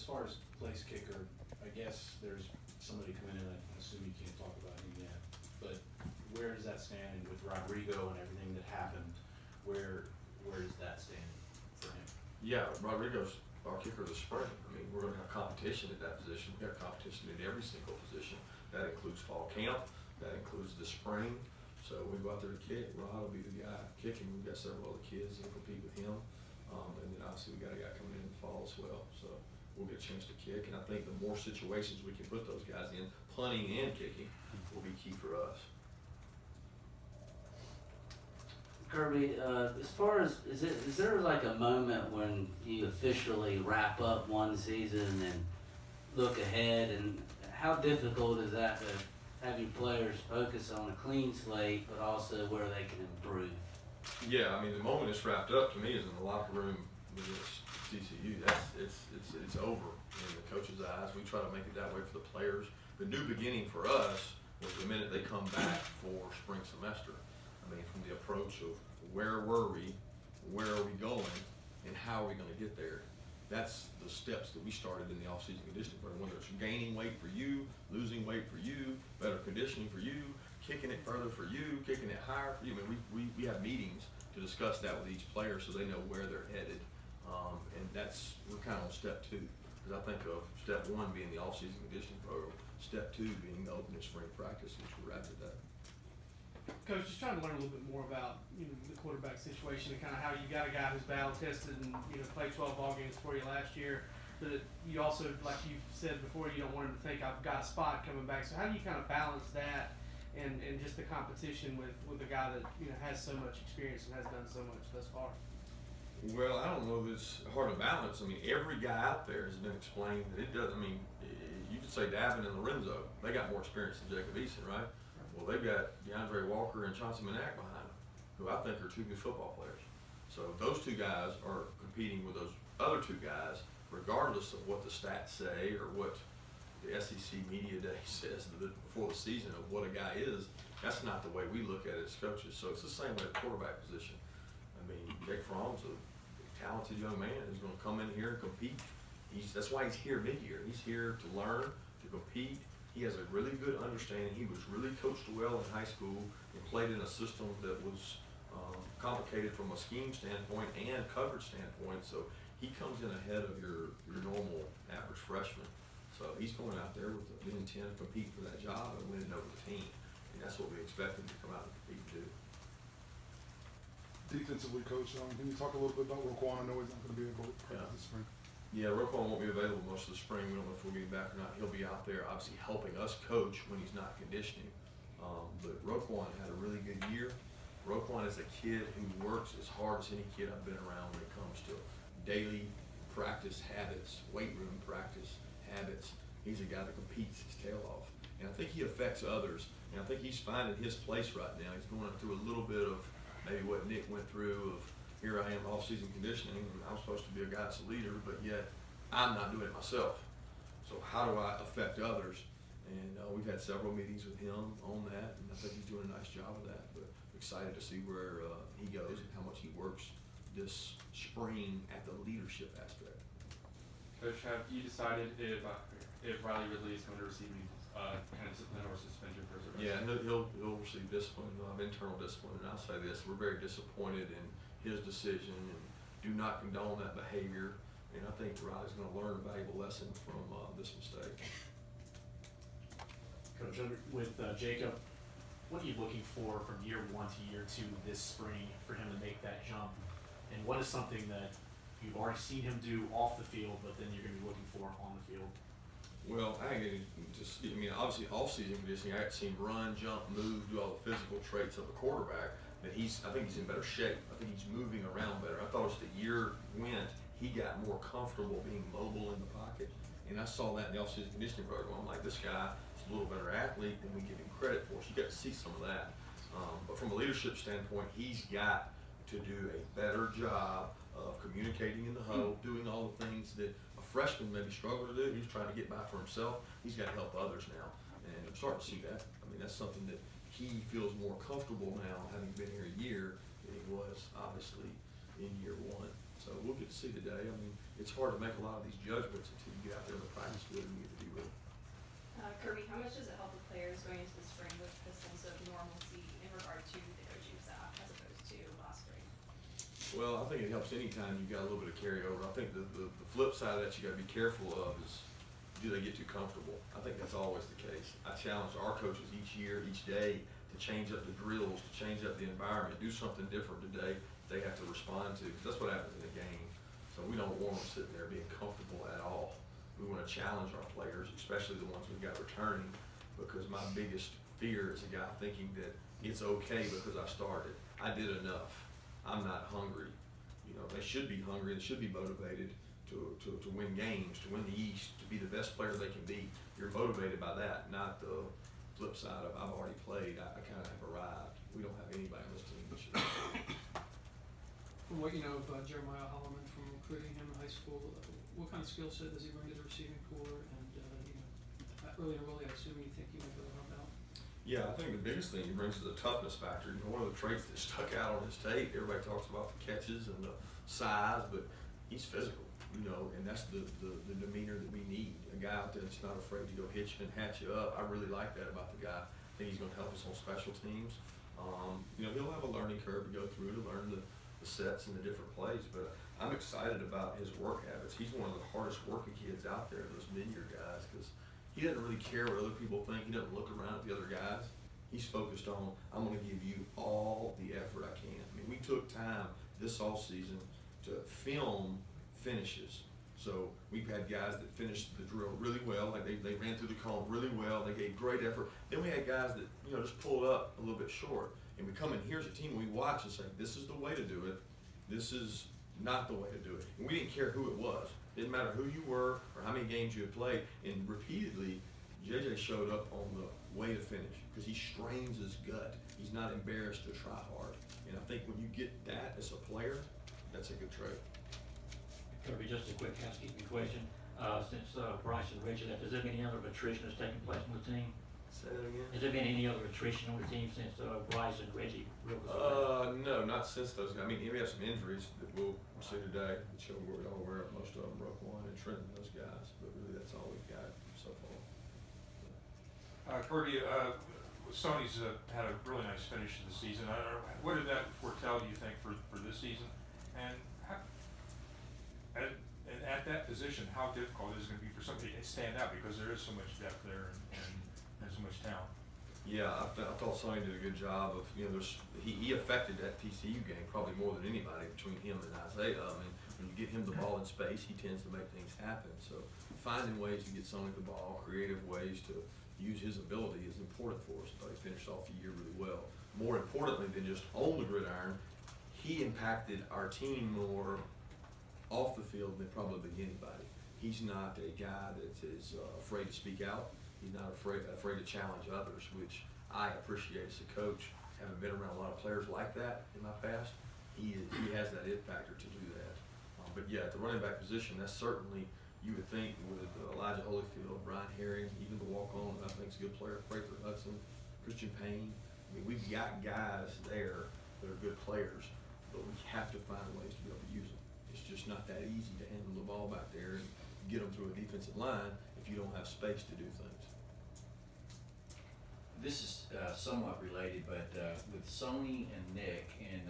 as far as place kicker, I guess there's somebody coming in, I assume you can't talk about him yet, but where does that stand with Rodrigo and everything that happened? Where does that stand for him? Yeah, Rodrigo's our kicker this spring. I mean, we're gonna have competition at that position. We have competition in every single position. That includes fall camp, that includes the spring. So we go out there to kick, Rod will be the guy kicking. We've got several other kids that compete with him. And then obviously we got a guy coming in the fall as well. So we'll get a chance to kick. And I think the more situations we can put those guys in, punting and kicking, will be key for us. Kirby, as far as, is there like a moment when you officially wrap up one season and look ahead, and how difficult is that to have your players focus on a clean slate, but also where they can improve? Yeah, I mean, the moment it's wrapped up to me is in the locker room with this TCU. It's over in the coach's eyes. We try to make it that way for the players. The new beginning for us was the minute they come back for spring semester. I mean, from the approach of where were we, where are we going, and how are we going to get there? That's the steps that we started in the off-season conditioning program, whether it's gaining weight for you, losing weight for you, better conditioning for you, kicking it further for you, kicking it higher for you. I mean, we have meetings to discuss that with each player so they know where they're headed. And we're kind of on step 2. Because I think of step 1 being the off-season conditioning program, step 2 being the opening spring practice, which we're at today. Coach, just trying to learn a little bit more about the quarterback situation and kind of how you got a guy who's battle tested and played 12 ball games for you last year, but you also, like you've said before, you don't want him to think I've got a spot coming back. So how do you kind of balance that and just the competition with a guy that has so much experience and has done so much thus far? Well, I don't know if it's hard to balance. I mean, every guy out there has been explained that it doesn't. I mean, you could say Davin and Lorenzo, they got more experience than Jacob Eason, right? Well, they've got DeAndre Walker and Chauncey Manac behind them, who I think are 2 good football players. So those 2 guys are competing with those other 2 guys, regardless of what the stats say or what the SEC Media Day says before the season of what a guy is. That's not the way we look at it as coaches. So it's the same way at the quarterback position. I mean, Jake Fromm's a talented young man who's going to come in here and compete. That's why he's here mid-year. He's here to learn, to compete. He has a really good understanding. He was really coached well in high school and played in a system that was complicated from a scheme standpoint and coverage standpoint. So he comes in ahead of your normal average freshman. So he's going out there with the intent to compete for that job and win over the team. And that's what we expect him to come out and compete and do. Defensively, Coach, can you talk a little bit about Roquan? I know he's not going to be able to practice this spring. Yeah, Roquan won't be available most of the spring. We don't know if we'll get him back or not. He'll be out there, obviously, helping us coach when he's not conditioning. But Roquan had a really good year. Roquan is a kid who works as hard as any kid I've been around when it comes to daily practice habits, weight room practice habits. He's a guy that competes his tail off. And I think he affects others. And I think he's finding his place right now. He's going through a little bit of maybe what Nick went through of, here I am off-season conditioning, and I'm supposed to be a guy that's a leader, but yet I'm not doing it myself. So how do I affect others? And we've had several meetings with him on that, and I think he's doing a nice job of that. But excited to see where he goes and how much he works this spring at the leadership aspect. Coach, have you decided if Riley Ridley is going to receive any kind of discipline or suspension for his arrest? Yeah, he'll receive discipline, internal discipline, and I'll say this: we're very disappointed in his decision and do not condone that behavior. And I think Riley's going to learn a valuable lesson from this mistake. Coach, with Jacob, what are you looking for from year 1 to year 2 this spring for him to make that jump? And what is something that you've already seen him do off the field, but then you're going to be looking for on the field? Well, obviously off-season conditioning, I got to see him run, jump, move, do all the physical traits of a quarterback. But I think he's in better shape. I think he's moving around better. I thought as the year went, he got more comfortable being mobile in the pocket. And I saw that in the off-season conditioning program. I'm like, this guy is a little better athlete than we give him credit for. So you got to see some of that. But from a leadership standpoint, he's got to do a better job of communicating in the huddle, doing all the things that a freshman maybe struggled to do. He's trying to get by for himself. He's got to help others now. And I'm starting to see that. I mean, that's something that he feels more comfortable now, having been here a year, than he was obviously in year 1. So we'll get to see today. I mean, it's hard to make a lot of these judgments until you get out there in the practice field and you get to be with them. Kirby, how much does it help the players going into the spring with a sense of normalcy in regard to the coaching staff as opposed to last spring? Well, I think it helps anytime you've got a little bit of carryover. I think the flip side of that you gotta be careful of is, do they get too comfortable? I think that's always the case. I challenge our coaches each year, each day, to change up the drills, to change up the environment, do something different today they have to respond to, 'cause that's what happens in a game. So we don't want them sitting there being comfortable at all. We wanna challenge our players, especially the ones we've got returning, because my biggest fear is a guy thinking that it's okay because I started. I did enough. I'm not hungry. You know, they should be hungry, they should be motivated to win games, to win the East, to be the best player they can be. You're motivated by that, not the flip side of I've already played, I kinda have arrived. We don't have anybody on this team that should. From what you know of Jeremiah Holloman from recruiting him in high school, what kind of skill set does he bring to the receiving corps? And early in I assume you think he might really help out. Yeah, I think the biggest thing he brings is the toughness factor. You know, one of the traits that stuck out on his tape, everybody talks about the catches and the size, but he's physical, you know, and that's the demeanor that we need. A guy out there that's not afraid to go hit you and hatch you up. I really like that about the guy. I think he's gonna help us on special teams. You know, he'll have a learning curve to go through to learn the sets and the different plays, but I'm excited about his work habits. He's one of the hardest working kids out there, those mid-year guys, because he doesn't really care what other people think. He doesn't look around at the other guys. He's focused on, I'm gonna give you all the effort I can. I mean, we took time this off season to film finishes. So we've had guys that finished the drill really well, like they ran through the cone really well, they gave great effort. Then we had guys that, you know, just pulled up a little bit short. And we come in, here's a team we watch and say, this is the way to do it, this is not the way to do it. And we didn't care who it was. Didn't matter who you were or how many games you had played. And repeatedly, JJ showed up on the way to finish because he strains his gut. He's not embarrassed to try hard. And I think when you get that as a player, that's a good trait. Kirby, just a quick housekeeping question. Since Bryce and Reggie left, has there been any other attrition that's taken place on the team? Say that again? Has there been any other attrition on the team since Bryce and Reggie left? No, not since those guys. I mean, we have some injuries that we'll see today that show we're all aware of. Most of them, Roquan and Trenton, those guys. But really, that's all we've got so far. Kirby, Sony's had a really nice finish to the season. What did that foretell, do you think, for this season? And at that position, how difficult is it going to be for somebody to stand out because there is so much depth there and so much talent? Yeah, I thought Sonny did a good job of, you know, he affected that TCU game probably more than anybody between him and Isaiah. I mean, when you get him the ball in space, he tends to make things happen. So finding ways to get Sonny the ball, creative ways to use his ability is important for us. I thought he finished off the year really well. More importantly than just on the gridiron, he impacted our team more off the field than probably anybody. He's not a guy that is afraid to speak out. He's not afraid to challenge others, which I appreciate as a coach. Having been around a lot of players like that in my past, he has that it factor to do that. But yeah, at the running back position, that's certainly, you would think with Elijah Holyfield, Brian Herring, even the walk-on, I think is a good player, Prather Hudson, Christian Payne. I mean, we've got guys there that are good players, but we have to find ways to be able to use them. It's just not that easy to handle the ball back there and get them through a defensive line if you don't have space to do things. This is somewhat related, but with Sony and Nick and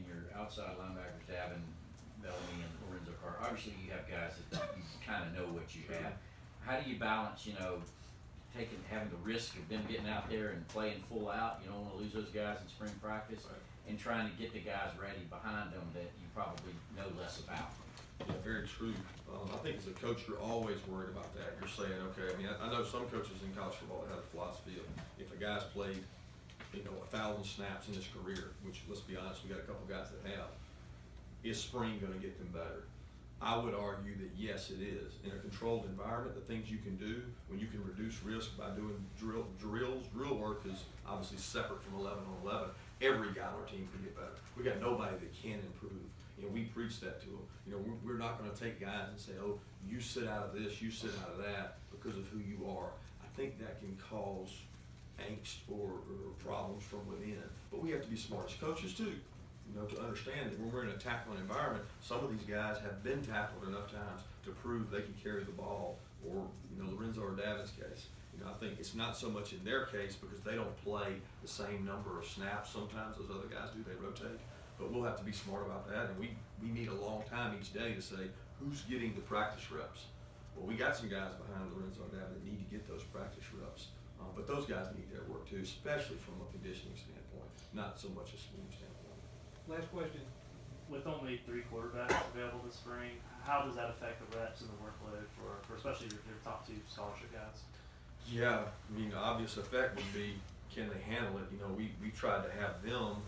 your outside linebackers, Davin, Bellamy, and Lorenzo Carr, obviously you have guys that you kind of know what you have. How do you balance, you know, having the risk of them getting out there and playing full out, you don't want to lose those guys in spring practice, Right. and trying to get the guys ready behind them that you probably know less about? Yeah, very true. I think as a coach, you're always worried about that. You're saying, okay, I mean, I know some coaches in college football that have a philosophy of if a guy's played, you know, 1,000 snaps in his career, which let's be honest, we got a couple guys that have, is spring gonna get them better? I would argue that yes, it is. In a controlled environment, the things you can do when you can reduce risk by doing drills, drill work is obviously separate from 11 on 11. Every guy on our team can get better. We got nobody that can improve. You know, we preach that to them. You know, we're not going to take guys and say, oh, you sit out of this, you sit out of that because of who you are. I think that can cause angst or problems from within. But we have to be smart as coaches too. to understand that when we're in a tackling environment, some of these guys have been tackled enough times to prove they can carry the ball, or, Lorenzo or Davin's case. I think it's not so much in their case because they don't play the same number of snaps sometimes as other guys do, they rotate. But we'll have to be smart about that, and we need a long time each day to say, who's getting the practice reps? Well, we got some guys behind Lorenzo and Davin that need to get those practice reps. But those guys need their work too, especially from a conditioning standpoint, not so much a scheme standpoint. Last question. With only 3 quarterbacks available this spring, how does that affect the reps and the workload for especially your top 2 scholarship guys? Yeah, the obvious effect would be, can they handle it? We tried to have them,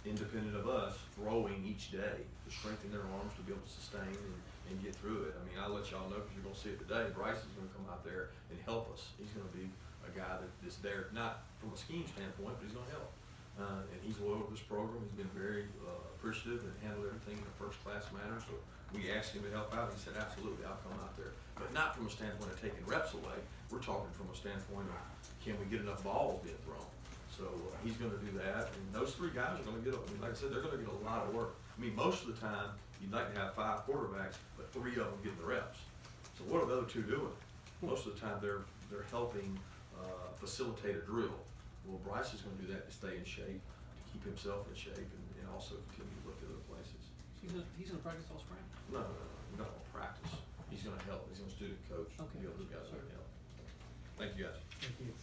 independent of us, throwing each day to strengthen their arms to be able to sustain and get through it. I'll let y'all know because you're going to see it today. Bryce is going to come out there and help us. He's going to be a guy that's there, not from a scheme standpoint, but he's going to help. And he's loyal to this program. He's been very appreciative and handled everything in a first-class manner. So we asked him to help out. He said, absolutely, I'll come out there. But not from a standpoint of taking reps away. We're talking from a standpoint of, can we get enough balls being thrown? So he's going to do that. And those 3 guys are going to get, like I said, they're going to get a lot of work. Most of the time, you'd like to have 5 quarterbacks, but 3 of them getting the reps. So what are the other 2 doing? Most of the time, they're helping facilitate a drill. Well, Bryce is going to do that to stay in shape, to keep himself in shape, and also continue to look at other places. He's gonna practice all spring? No, not going to practice. He's going to help. He's going to student coach. Okay. The other guys are going to help. Thank you, guys. Thank you.